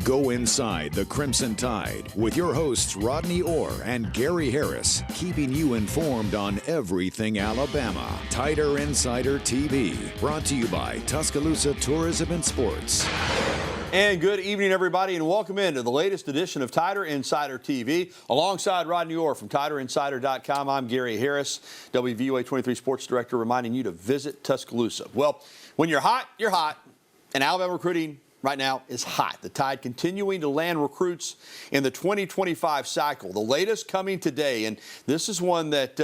Go inside the Crimson Tide with your hosts Rodney Orr and Gary Harris, keeping you informed on everything Alabama. Tider Insider TV, brought to you by Tuscaloosa Tourism and Sports. And good evening, everybody, and welcome into the latest edition of Tider Insider TV. Alongside Rodney Orr from TiderInsider.com, I'm Gary Harris, WVUA 23 Sports Director, reminding you to visit Tuscaloosa. Well, when you're hot, and Alabama recruiting right now is hot. The Tide continuing to land recruits in the 2025 cycle. The latest coming today, and this is one that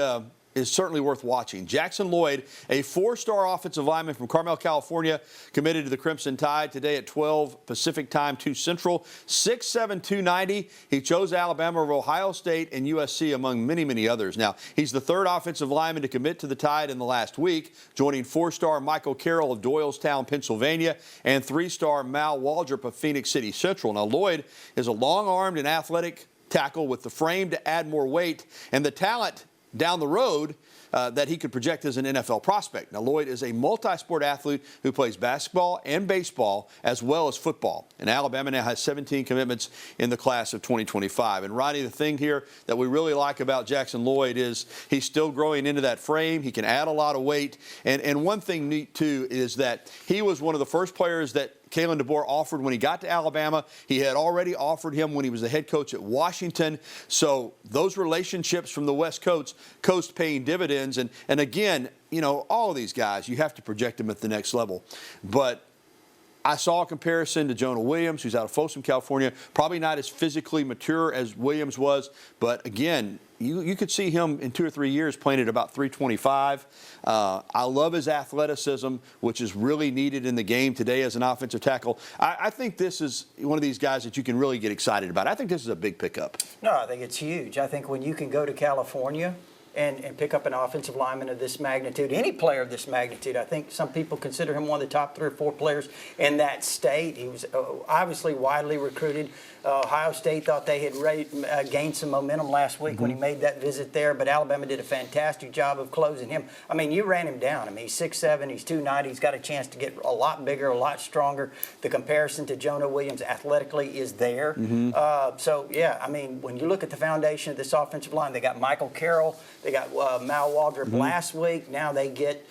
is certainly worth watching. Jackson Lloyd, a four-star offensive lineman from Carmel, California, committed to the Crimson Tide today at 12 Pacific Time, 2 Central, 6'7", 290. He chose Alabama over Ohio State and USC, among many, many others. Now, he's the third offensive lineman to commit to the Tide in the last week, joining four-star Michael Carroll of Doylestown, Pennsylvania, and three-star Mal Waldrop of Phoenix City Central. Now, Lloyd is a long-armed and athletic tackle with the frame to add more weight and the talent down the road that he could project as an NFL prospect. Now, Lloyd is a multi-sport athlete who plays basketball and baseball as well as football. And Alabama now has 17 commitments in the class of 2025. And, Rodney, the thing here that we really like about Jackson Lloyd is he's still growing into that frame. He can add a lot of weight. And one thing neat, too, is that he was one of the first players that Kellen offered when he got to Alabama. He had already offered him when he was the head coach at Washington. So those relationships from the West Coast paying dividends. And again, you know, all of these guys, you have to project them at the next level. But I saw a comparison to Jonah Williams, who's out of Folsom, California. Probably not as physically mature as Williams was. But again, you could see him in 2 or 3 years playing at about 325. I love his athleticism, which is really needed in the game today as an offensive tackle. I think this is one of these guys that you can really get excited about. I think this is a big pickup. No, I think it's huge. I think when you can go to California and pick up an offensive lineman of this magnitude, any player of this magnitude, I think some people consider him one of the top 3 or 4 players in that state. He was obviously widely recruited. Ohio State thought they had gained some momentum last week when he made that visit there, but Alabama did a fantastic job of closing him. I mean, you ran him down. I mean, he's 6'7", he's 290. He's got a chance to get a lot bigger, a lot stronger. The comparison to Jonah Williams athletically is there. So, yeah, I mean, when you look at the foundation of this offensive line, they got Michael Carroll, they got Mal Waldrop last week. Now they get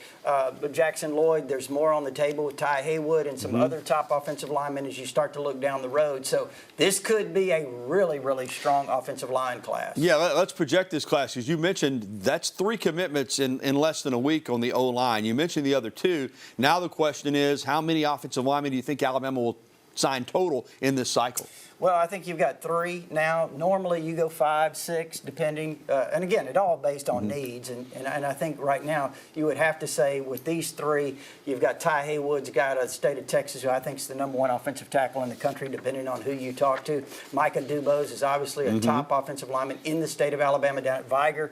Jackson Lloyd. There's more on the table with Ty Haywood and some other top offensive linemen as you start to look down the road. So this could be a really, really strong offensive line class. Yeah, let's project this class. As you mentioned, that's 3 commitments in less than a week on the O-line. You mentioned the other 2. Now the question is, how many offensive linemen do you think Alabama will sign total in this cycle? Well, I think you've got 3 now. Normally you go 5, 6, depending. And again, it all based on needs. And I think right now you would have to say with these 3, you've got Ty Haywood's a guy out of the state of Texas who I think is the #1 offensive tackle in the country, depending on who you talk to. Micah Dubose is obviously a top offensive lineman in the state of Alabama down at Viger.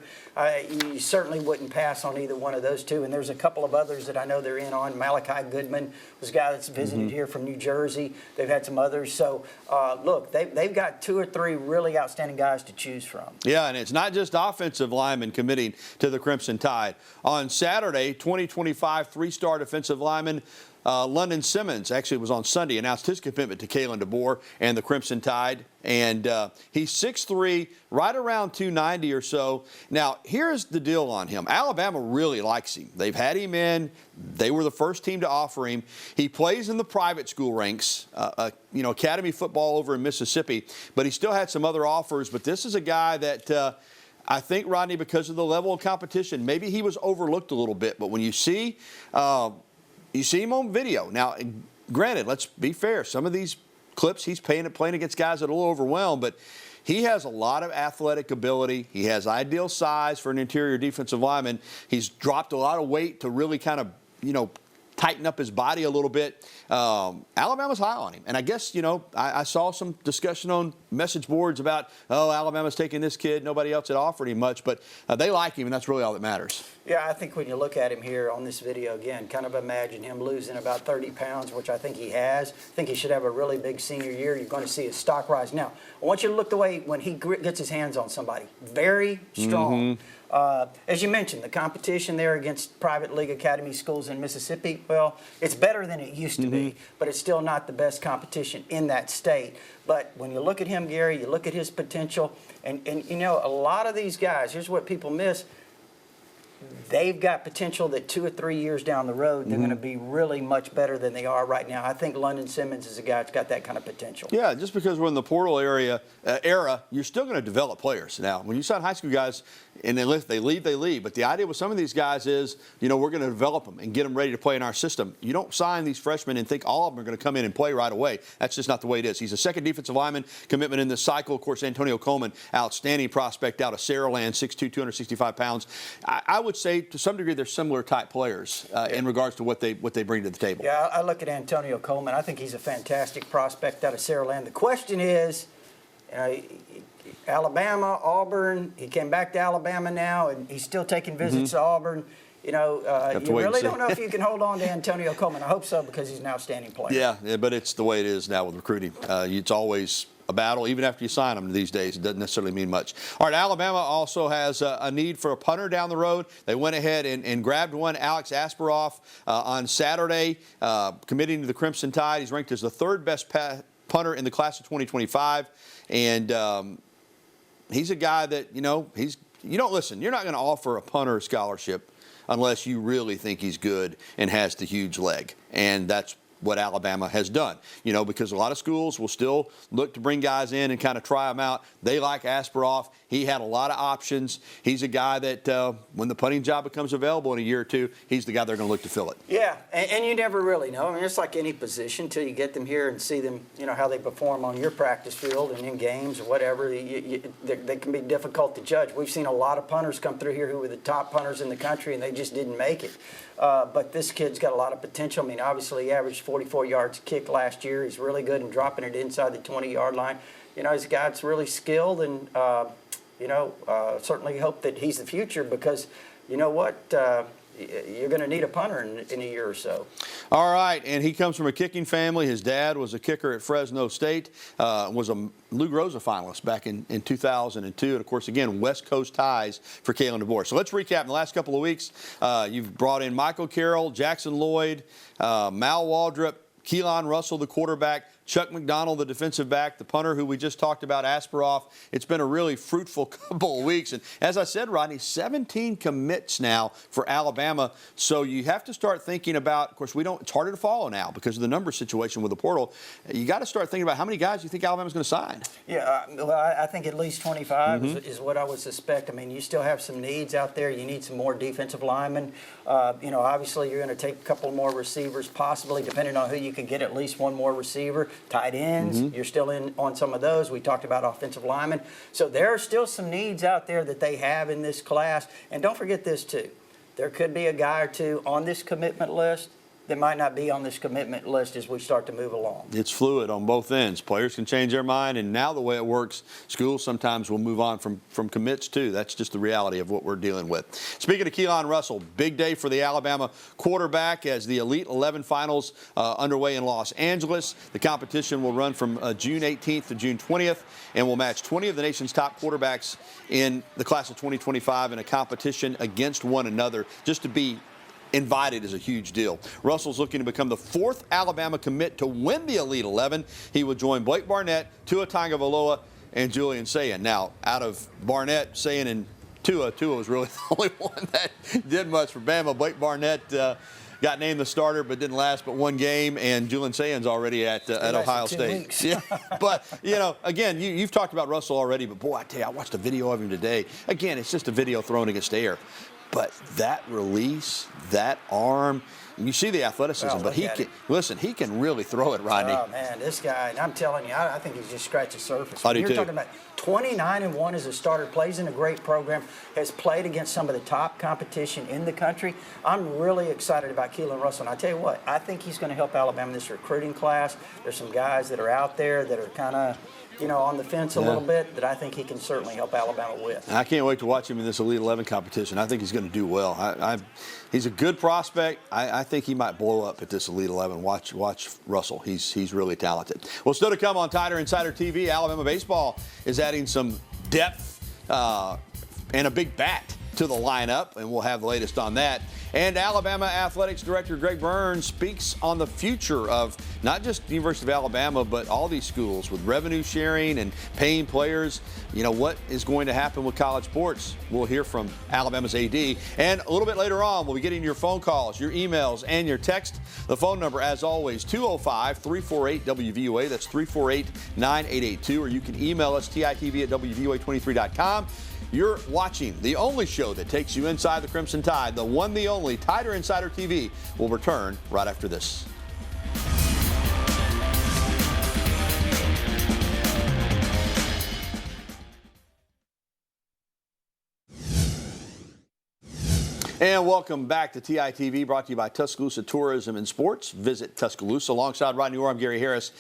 You certainly wouldn't pass on either one of those 2. And there's a couple of others that I know they're in on. Malachi Goodman was a guy that's visited here from New Jersey. They've had some others. So, look, they've got 2 or 3 really outstanding guys to choose from. Yeah, and it's not just offensive linemen committing to the Crimson Tide. On Saturday, 2025 3-star defensive lineman London Simmons, actually it was on Sunday, announced his commitment to Kellen and the Crimson Tide. And he's 6'3", right around 290 or so. Now, here's the deal on him. Alabama really likes him. They've had him in. They were the first team to offer him. He plays in the private school ranks, academy football over in Mississippi. But he still had some other offers. But this is a guy that I think, Rodney, because of the level of competition, maybe he was overlooked a little bit. But when you see him on video. Now, granted, let's be fair. Some of these clips he's playing against guys that are a little overwhelmed, but he has a lot of athletic ability. He has ideal size for an interior defensive lineman. He's dropped a lot of weight to really kind of, tighten up his body a little bit. Alabama's high on him. And I guess, I saw some discussion on message boards about, Alabama's taking this kid. Nobody else had offered him much, but they like him, and that's really all that matters. Yeah, I think when you look at him here on this video, again, kind of imagine him losing about 30 pounds, which I think he has. I think he should have a really big senior year. You're going to see his stock rise. Now, I want you to look the way when he gets his hands on somebody. Very strong. As you mentioned, the competition there against private league academy schools in Mississippi, well, it's better than it used to be, but it's still not the best competition in that state. But when you look at him, Gary, you look at his potential, and you know, a lot of these guys, here's what people miss. They've got potential that 2 or 3 years down the road, they're going to be really much better than they are right now. I think London Simmons is a guy that's got that kind of potential. Yeah, just because we're in the portal era, you're still going to develop players. Now, when you sign high school guys and they leave, they leave. But the idea with some of these guys is, you know, we're going to develop them and get them ready to play in our system. You don't sign these freshmen and think all of them are going to come in and play right away. That's just not the way it is. He's a second defensive lineman commitment in this cycle. Of course, Antonio Coleman, outstanding prospect out of Saraland, 6'2", 265 pounds. I would say to some degree they're similar type players in regards to what they bring to the table. Yeah, I look at Antonio Coleman. I think he's a fantastic prospect out of Saraland. The question is, Alabama, Auburn. He came back to Alabama now, and he's still taking visits to Auburn. You know, you really don't know if you can hold on to Antonio Coleman. I hope so, because he's an outstanding player. Yeah, but it's the way it is now with recruiting. It's always a battle, even after you sign them these days. It doesn't necessarily mean much. All right, Alabama also has a need for a punter down the road. They went ahead and grabbed one, Alex Asparuhov, on Saturday, committing to the Crimson Tide. He's ranked as the third best punter in the class of 2025. And he's a guy that, you know, you're not going to offer a punter scholarship unless you really think he's good and has the huge leg. And that's what Alabama has done, you know, because a lot of schools will still look to bring guys in and kind of try them out. They like Asparuhov. He had a lot of options. He's a guy that when the punting job becomes available in a year or two, he's the guy they're going to look to fill it. Yeah, and you never really know. I mean, it's like any position until you get them here and see them, you know, how they perform on your practice field and in games or whatever. They can be difficult to judge. We've seen a lot of punters come through here who were the top punters in the country, and they just didn't make it. But this kid's got a lot of potential. I mean, obviously he averaged 44 yards a kick last year. He's really good in dropping it inside the 20-yard line. You know, he's a guy that's really skilled, and, certainly hope that he's the future, because you know what? You're going to need a punter in a year or so. All right, and he comes from a kicking family. His dad was a kicker at Fresno State, was a Lou Groza finalist back in 2002. And, of course, again, West Coast ties for Kellen DeBoer. So let's recap. In the last couple of weeks, you've brought in Michael Carroll, Jackson Lloyd, Mal Waldrop, Keelon Russell, the quarterback, Chuck McDonald, the defensive back, the punter who we just talked about, Asparuhov. It's been a really fruitful couple of weeks. And as I said, Rodney, 17 commits now for Alabama. So you have to start thinking about, of course, it's harder to follow now because of the number situation with the portal. You got to start thinking about how many guys you think Alabama's going to sign. Yeah, well, I think at least 25 is what I would suspect. I mean, you still have some needs out there. You need some more defensive linemen. Obviously you're going to take a couple more receivers, possibly, depending on who you can get, at least one more receiver. Tight ends, you're still in on some of those. We talked about offensive linemen. So there are still some needs out there that they have in this class. And don't forget this, too. There could be a guy or two on this commitment list that might not be on this commitment list as we start to move along. It's fluid on both ends. Players can change their mind, and now the way it works, schools sometimes will move on from commits too. That's just the reality of what we're dealing with. Speaking of Keelon Russell, big day for the Alabama quarterback as the Elite 11 finals underway in Los Angeles. The competition will run from June 18th to June 20th and will match 20 of the nation's top quarterbacks in the class of 2025 in a competition against one another. Just to be invited is a huge deal. Russell's looking to become the fourth Alabama commit to win the Elite 11. He would join Blake Barnett, Tua Tagovailoa, and Julian Sayin. Now, out of Barnett, Sayin, and Tua was really the only one that did much for Bama. Blake Barnett got named the starter but didn't last but one game, and Julian Sayin's already at Ohio State. Yeah, but, again, you've talked about Russell already, but, boy, I tell you, I watched a video of him today. Again, it's just a video thrown against the air. But that release, that arm, you see the athleticism, but he can really throw it, Rodney. Oh, man, this guy, and I'm telling you, I think he's just scratched the surface. You're talking about 29-1 as a starter, plays in a great program, has played against some of the top competition in the country. I'm really excited about Keelon Russell. And I tell you what, I think he's going to help Alabama in this recruiting class. There's some guys that are out there that are kind of, on the fence a little bit that I think he can certainly help Alabama with. I can't wait to watch him in this Elite 11 competition. I think he's going to do well. He's a good prospect. I think he might blow up at this Elite 11. Watch Russell. He's really talented. Well, still to come on Tider Insider TV, Alabama baseball is adding some depth and a big bat to the lineup, and we'll have the latest on that. And Alabama Athletics Director Greg Byrne speaks on the future of not just the University of Alabama, but all these schools with revenue sharing and paying players. You know, what is going to happen with college sports? We'll hear from Alabama's AD. And a little bit later on, we'll be getting your phone calls, your emails, and your text. The phone number, as always, 205-348-WVUA. That's 348-9882. Or you can email us, titv@wvoa23.com. You're watching the only show that takes you inside the Crimson Tide, the one, the only, Tider Insider TV. Will return right after this. And welcome back to TITV, brought to you by Tuscaloosa Tourism and Sports. Visit Tuscaloosa. Alongside Rodney Orr, I'm Gary Harris.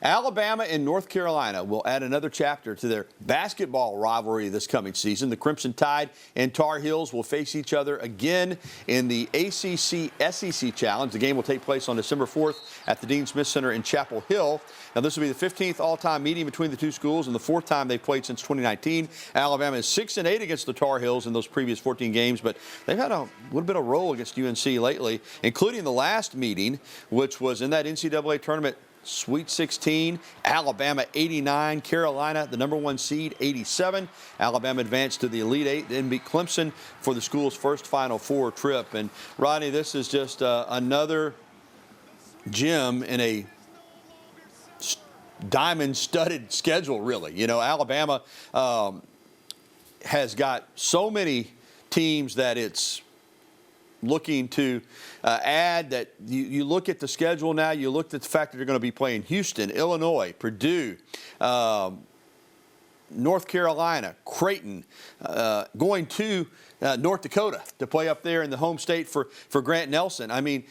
Alabama and North Carolina will add another chapter to their basketball rivalry this coming season. The Crimson Tide and Tar Heels will face each other again in the ACC-SEC Challenge. The game will take place on December 4th at the Dean Smith Center in Chapel Hill. Now, this will be the 15th all-time meeting between the two schools and the fourth time they've played since 2019. Alabama is 6-8 against the Tar Heels in those previous 14 games, but they've had a little bit of roll against UNC lately, including the last meeting, which was in that NCAA tournament Sweet 16, Alabama 89, Carolina, the number 1 seed, 87. Alabama advanced to the Elite Eight, then beat Clemson for the school's first Final Four trip. And Rodney, this is just another gem in a diamond-studded schedule, really. You know, Alabama has got so many teams that it's looking to add. That you look at the schedule now, you look at the fact that they're going to be playing Houston, Illinois, Purdue, North Carolina, Creighton, going to North Dakota to play up there in the home state for Grant Nelson. I mean,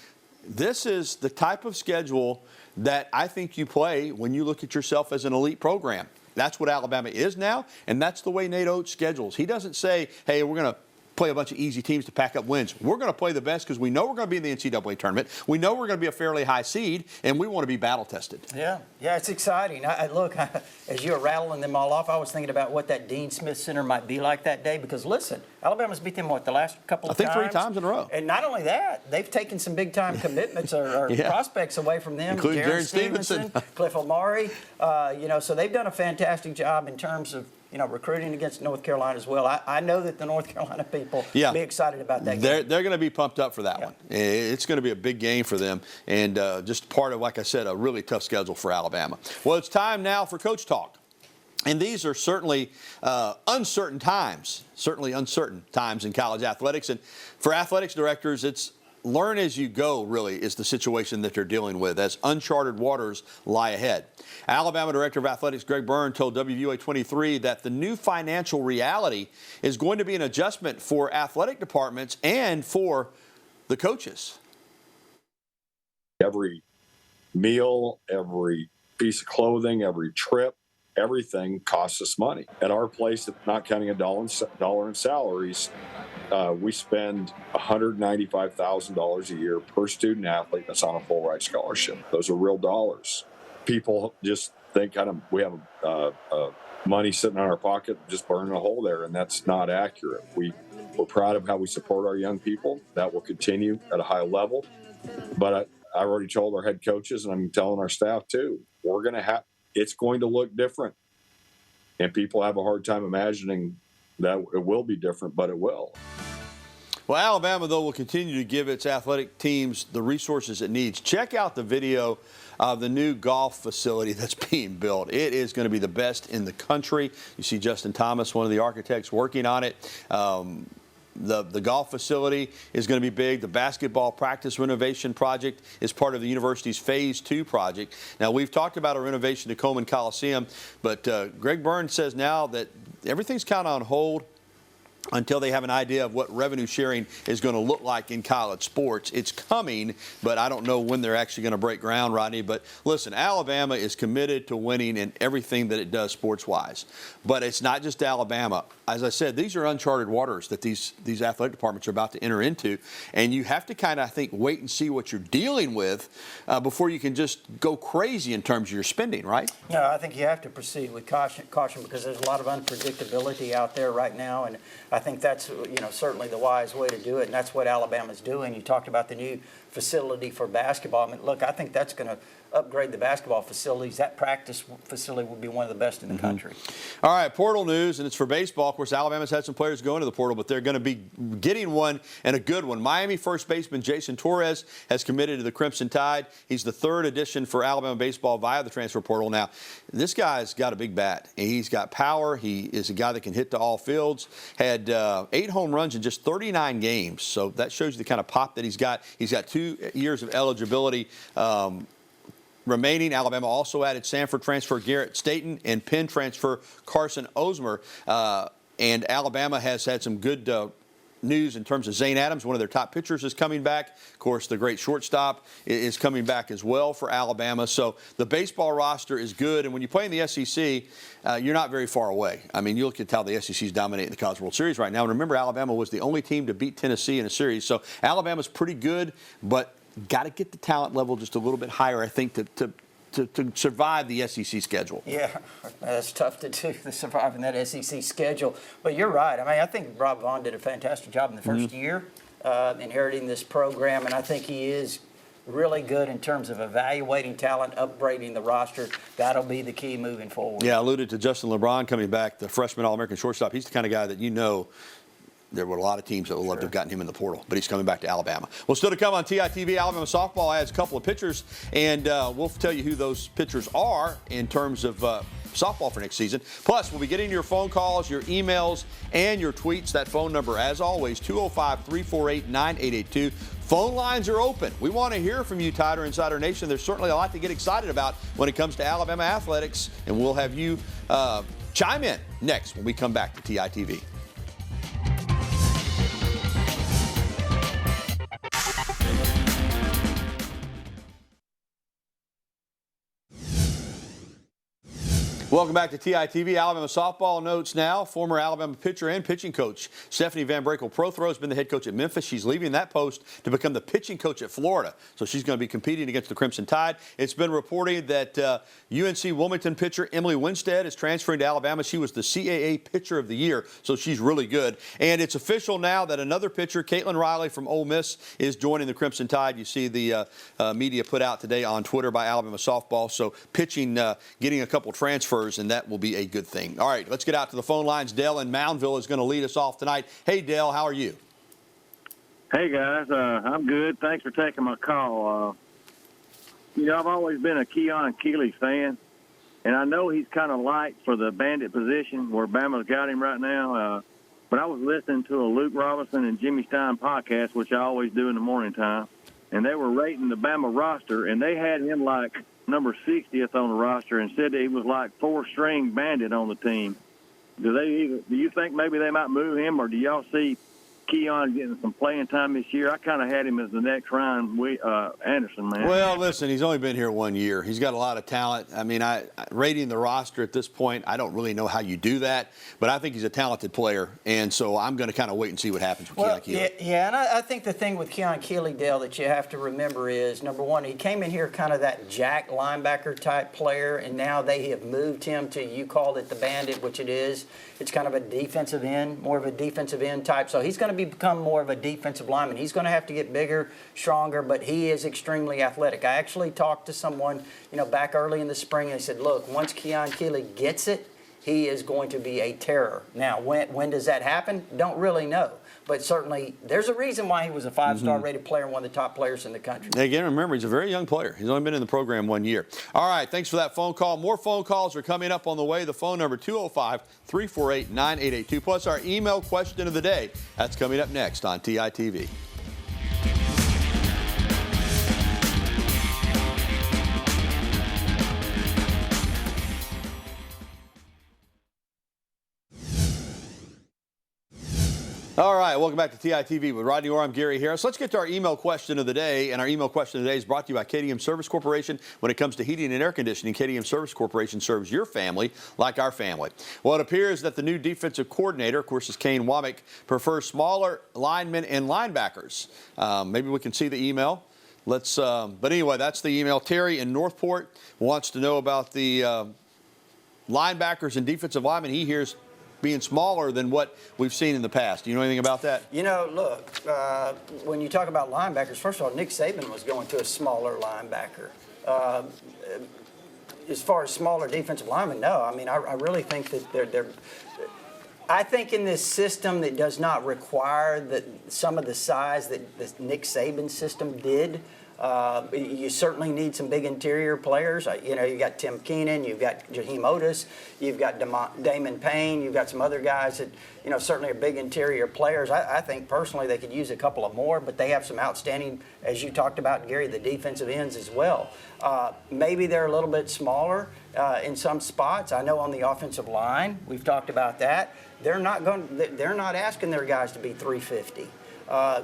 this is the type of schedule that I think you play when you look at yourself as an elite program. That's what Alabama is now, and that's the way Nate Oates schedules. He doesn't say, hey, we're going to play a bunch of easy teams to pack up wins. We're going to play the best because we know we're going to be in the NCAA tournament. We know we're going to be a fairly high seed, and we want to be battle-tested. Yeah, it's exciting. Look, as you were rattling them all off, I was thinking about what that Dean Smith Center might be like that day because, listen, Alabama's beat them, the last couple of times? I think 3 times in a row. And not only that, they've taken some big-time commitments or prospects away from them. Including Jared Stevenson, Cliff Omari. So they've done a fantastic job in terms of recruiting against North Carolina as well. I know that the North Carolina people will be excited about that game. They're going to be pumped up for that one. It's going to be a big game for them, and just part of, like I said, a really tough schedule for Alabama. Well, it's time now for Coach Talk. And these are certainly uncertain times in college athletics. And for athletics directors, it's learn as you go, really, is the situation that they're dealing with as uncharted waters lie ahead. Alabama Director of Athletics Greg Byrne told WVUA 23 that the new financial reality is going to be an adjustment for athletic departments and for the coaches. Every meal, every piece of clothing, every trip, everything costs us money. At our place, not counting $1 in salaries, we spend $195,000 a year per student athlete that's on a full ride scholarship. Those are real dollars. People just think we have money sitting in our pocket, just burning a hole there, and that's not accurate. We're proud of how we support our young people. That will continue at a high level. But I already told our head coaches, and I'm telling our staff too, it's going to look different. And people have a hard time imagining that it will be different, but it will. Well, Alabama, though, will continue to give its athletic teams the resources it needs. Check out the video of the new golf facility that's being built. It is going to be the best in the country. You see Justin Thomas, one of the architects, working on it. The golf facility is going to be big. The basketball practice renovation project is part of the university's Phase 2 project. Now, we've talked about a renovation to Coleman Coliseum, but Greg Byrne says now that everything's kind of on hold until they have an idea of what revenue sharing is going to look like in college sports. It's coming, but I don't know when they're actually going to break ground, Rodney. But listen, Alabama is committed to winning in everything that it does sports-wise. But it's not just Alabama. As I said, these are uncharted waters that these athletic departments are about to enter into. And you have to kind of, I think, wait and see what you're dealing with before you can just go crazy in terms of your spending, right? No, I think you have to proceed with caution because there's a lot of unpredictability out there right now. And I think that's, certainly the wise way to do it, and that's what Alabama's doing. You talked about the new facility for basketball. I mean, look, I think that's going to upgrade the basketball facilities. That practice facility will be one of the best in the country. All right, portal news, and it's for baseball. Of course, Alabama's had some players go into the portal, but they're going to be getting one, and a good one. Miami first baseman Jason Torres has committed to the Crimson Tide. He's the third addition for Alabama baseball via the transfer portal. Now, this guy's got a big bat. He's got power. He is a guy that can hit to all fields. Had 8 home runs in just 39 games, so that shows you the kind of pop that he's got. He's got 2 years of eligibility remaining. Alabama also added Sanford transfer Garrett Staten and Penn transfer Carson Osmer. And Alabama has had some good news in terms of Zane Adams. One of their top pitchers is coming back. Of course, the great shortstop is coming back as well for Alabama. So the baseball roster is good. And when you play in the SEC, you're not very far away. I mean, you look at how the SEC is dominating the College World Series right now. And remember, Alabama was the only team to beat Tennessee in a series. So Alabama's pretty good, but got to get the talent level just a little bit higher, I think, to survive the SEC schedule. Yeah, that's tough to do, to survive in that SEC schedule. But you're right. I mean, I think Rob Vaughn did a fantastic job in the first year inheriting this program, and I think he is really good in terms of evaluating talent, upgrading the roster. That'll be the key moving forward. Yeah, I alluded to Justin LeBron coming back, the freshman All-American shortstop. He's the kind of guy that there were a lot of teams that would love to have gotten him in the portal, but he's coming back to Alabama. Well, still to come on TITV, Alabama softball adds a couple of pitchers, and we'll tell you who those pitchers are in terms of softball for next season. Plus, we'll be getting your phone calls, your emails, and your tweets. That phone number, as always, 205-348-9882. Phone lines are open. We want to hear from you, Tider Insider Nation. There's certainly a lot to get excited about when it comes to Alabama athletics, and we'll have you chime in next when we come back to TITV. Welcome back to TITV. Alabama softball notes now. Former Alabama pitcher and pitching coach Stephanie Van Brakel Prothro has been the head coach at Memphis. She's leaving that post to become the pitching coach at Florida. So she's going to be competing against the Crimson Tide. It's been reported that UNC Wilmington pitcher Emily Winstead is transferring to Alabama. She was the CAA Pitcher of the Year, so she's really good. And it's official now that another pitcher, Caitlin Riley from Ole Miss, is joining the Crimson Tide. You see the media put out today on Twitter by Alabama softball. So pitching, getting a couple transfers, and that will be a good thing. All right, let's get out to the phone lines. Dale in Moundville is going to lead us off tonight. Hey, Dale, how are you? Hey, guys. I'm good. Thanks for taking my call. I've always been a Keon Keeley fan, and I know he's kind of light for the bandit position where Bama's got him right now. But I was listening to a Luke Robinson and Jimmy Stein podcast, which I always do in the morning time, and they were rating the Bama roster, and they had him like number 60th on the roster and said that he was like 4-string bandit on the team. Do you think maybe they might move him, or do y'all see Keon getting some playing time this year? I kind of had him as the next Ryan Anderson, man. Well, listen, he's only been here 1 year. He's got a lot of talent. I mean, rating the roster at this point, I don't really know how you do that, but I think he's a talented player, and so I'm going to kind of wait and see what happens with Keon Keeley. Yeah, and I think the thing with Keon Keeley, Dale, that you have to remember is, number one, he came in here kind of that jack linebacker type player, and now they have moved him to, you called it the bandit, which it is. It's kind of a defensive end, more of a defensive end type. So he's going to become more of a defensive lineman. He's going to have to get bigger, stronger, but he is extremely athletic. I actually talked to someone, back early in the spring, and they said, look, once Keon Keeley gets it, he is going to be a terror. Now, when does that happen? Don't really know. But certainly, there's a reason why he was a 5-star rated player and one of the top players in the country. Again, remember, he's a very young player. He's only been in the program 1 year. All right, thanks for that phone call. More phone calls are coming up on the way. The phone number, 205-348-9882. Plus our email question of the day. That's coming up next on TITV. All right, welcome back to TITV with Rodney Orr. I'm Gary Harris. Let's get to our email question of the day. And our email question of the day is brought to you by KDM Service Corporation. When it comes to heating and air conditioning, KDM Service Corporation serves your family like our family. Well, it appears that the new defensive coordinator, of course, is Kane Womack, prefers smaller linemen and linebackers. Maybe we can see the email. But anyway, that's the email. Terry in Northport wants to know about the linebackers and defensive linemen. He hears being smaller than what we've seen in the past. Do you know anything about that? You know, look, when you talk about linebackers, first of all, Nick Saban was going to a smaller linebacker. As far as smaller defensive linemen, no. I mean, I really think that they're I think in this system that does not require some of the size that the Nick Saban system did, you certainly need some big interior players. You know, you got Tim Keenan, you've got Jaheim Otis, you've got Damon Payne, you've got some other guys that, you know, certainly are big interior players. I think personally they could use a couple of more, but they have some outstanding, as you talked about, Gary, the defensive ends as well. Maybe they're a little bit smaller in some spots. I know on the offensive line, we've talked about that. They're not asking their guys to be 350.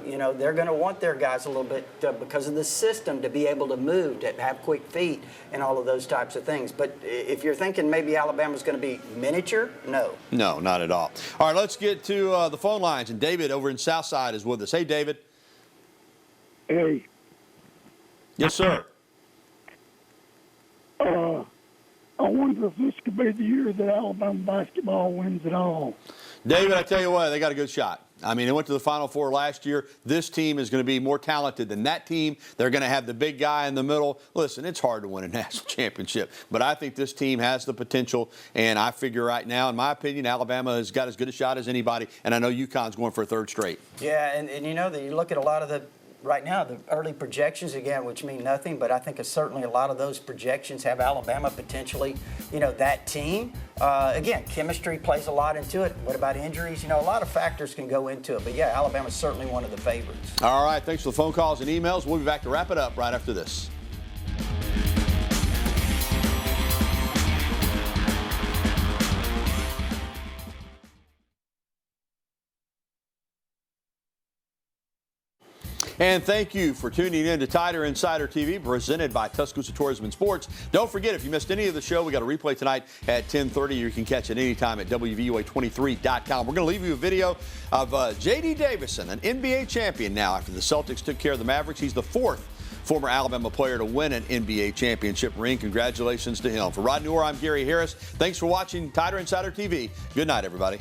You know, they're going to want their guys a little bit because of the system to be able to move, to have quick feet, and all of those types of things. But if you're thinking maybe Alabama's going to be miniature, no. No, not at all. All right, let's get to the phone lines. And David over in Southside is with us. Hey, David. Hey. Yes, sir. I wonder if this could be the year that Alabama basketball wins it all. David, I tell you what, they got a good shot. I mean, they went to the Final Four last year. This team is going to be more talented than that team. They're going to have the big guy in the middle. Listen, it's hard to win a national championship, but I think this team has the potential, and I figure right now, in my opinion, Alabama has got as good a shot as anybody, and I know UConn's going for a third straight. Yeah, and you know, you look at a lot of the right now, the early projections, again, which mean nothing, but I think certainly a lot of those projections have Alabama potentially, you know, that team. Again, chemistry plays a lot into it. What about injuries? You know, a lot of factors can go into it. But, yeah, Alabama's certainly one of the favorites. All right, thanks for the phone calls and emails. We'll be back to wrap it up right after this. And thank you for tuning in to Tider Insider TV, presented by Tuscaloosa Tourism and Sports. Don't forget, if you missed any of the show, we got a replay tonight at 10:30. You can catch it anytime at WVUA23.com. We're going to leave you a video of J.D. Davison, an NBA champion now after the Celtics took care of the Mavericks. He's the fourth former Alabama player to win an NBA championship ring. Congratulations to him. For Rodney Orr, I'm Gary Harris. Thanks for watching Tider Insider TV. Good night, everybody.